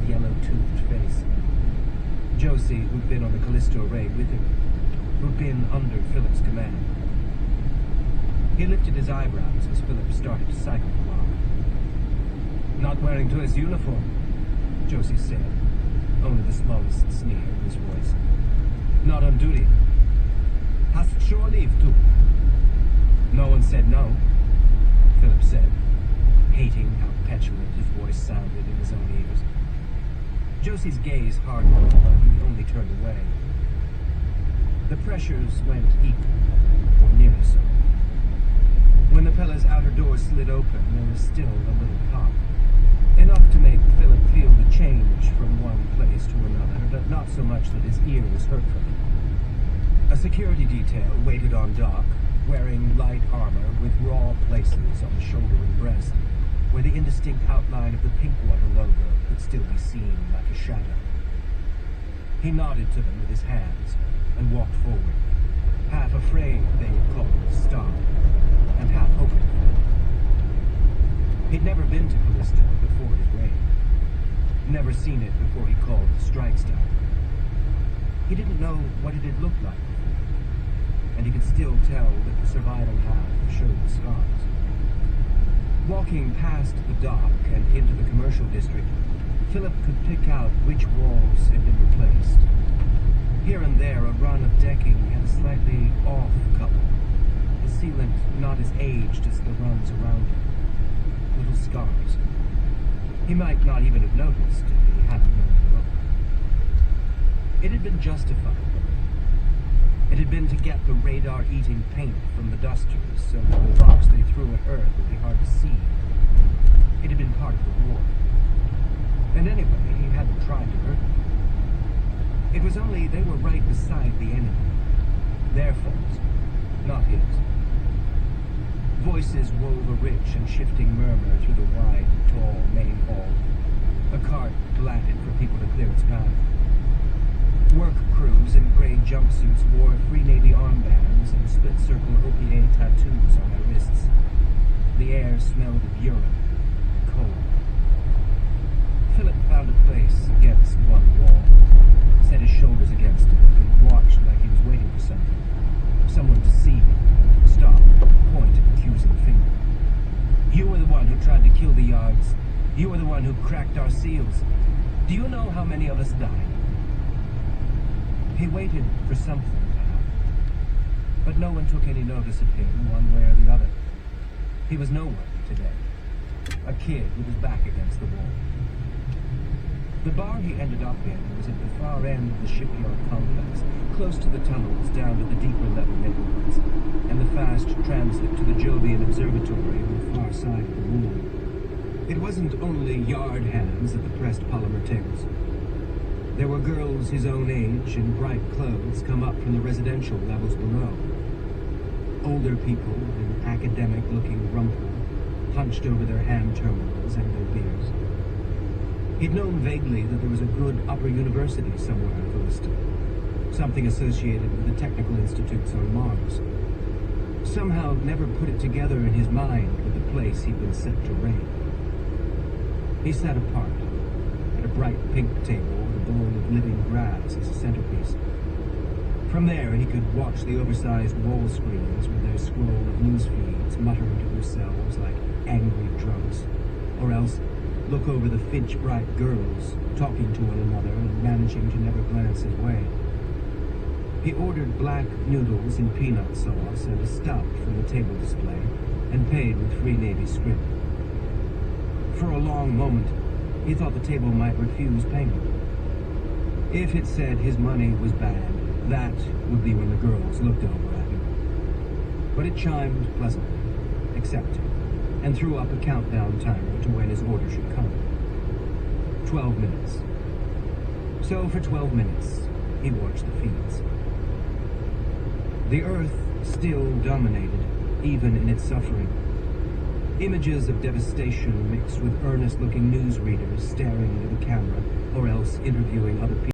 yellow-toothed face. Josie, who'd been on the Callisto raid with him, who'd been under Philip's command. He lifted his eyebrows as Philip started to cycle along. "Not wearing to his uniform," Josie said, only the smallest sneer in his voice. "Not on duty. Hast shore leave too?" "No one said no," Philip said, hating how petulant his voice sounded in his own ears. Josie's gaze hardened, but he only turned away. The pressures went equal, or nearly so. When the Pella's outer door slid open, there was still a little pop. Enough to make Philip feel the change from one place to another, but not so much that his ear was hurt from it. A security detail waited on dock, wearing light armor with raw places on the shoulder and breast, where the indistinct outline of the Pinkwater logo could still be seen like a shadow. He nodded to them with his hands and walked forward, half afraid they would call him to stop, and half hoping for it. He'd never been to Callisto before his raid, never seen it before he called the strike stop. He didn't know what it had looked like before, and he could still tell that the surviving half showed the scars. Walking past the dock and into the commercial district, Philip could pick out which walls had been replaced. Here and there, a run of decking had a slightly off color, the sealant not as aged as the runs around it. Little scars. He might not even have noticed if he hadn't known to look. It had been justified. It had been to get the radar-eating paint from the dusters so that the rocks they threw at Earth would be hard to see. It had been part of the war. And anyway, he hadn't tried to hurt them. It was only they were right beside the enemy. Their fault, not his. Voices wove a rich and shifting murmur through the wide, tall main hall. A cart blatted for people to clear its path. Work crews in gray jumpsuits wore Free Navy armbands and split-circle OPA tattoos on their wrists. The air smelled of urine, cold. Philip found a place against one wall, set his shoulders against it, and watched like he was waiting for something. Someone to see him, stop, point an accusing finger. "You were the one who tried to kill the Yards. You were the one who cracked our seals. Do you know how many of us died?" He waited for something to happen, but no one took any notice of him one way or the other. He was no one today, a kid with his back against the wall. The bar he ended up in was at the far end of the shipyard complex, close to the tunnels down to the deeper level neighborhoods, and the fast transit to the Jovian Observatory on the far side of the wall. It wasn't only yard hands at the pressed polymer tables. There were girls his own age in bright clothes come up from the residential levels below. Older people in academic-looking rumple hunched over their hand terminals and their beers. He'd known vaguely that there was a good upper university somewhere in Callisto, something associated with the technical institutes on Mars. Somehow never put it together in his mind with the place he'd been sent to raid. He sat apart at a bright pink table with a bowl of living grass as a centerpiece. From there, he could watch the oversized wall screens with their scroll of news feeds muttering to themselves like angry drunks, or else look over the Finch-bright girls talking to one another and managing to never glance his way. He ordered black noodles and peanut sauce and a stout from the table display, and paid with Free Navy script. For a long moment, he thought the table might refuse payment. If it said his money was bad, that would be when the girls looked over at him. But it chimed pleasantly, accepted, and threw up a countdown timer to when his order should come. 12 minutes. So for 12 minutes, he watched the feeds. The Earth still dominated, even in its suffering. Images of devastation mixed with earnest-looking newsreaders staring into the camera, or else interviewing other people.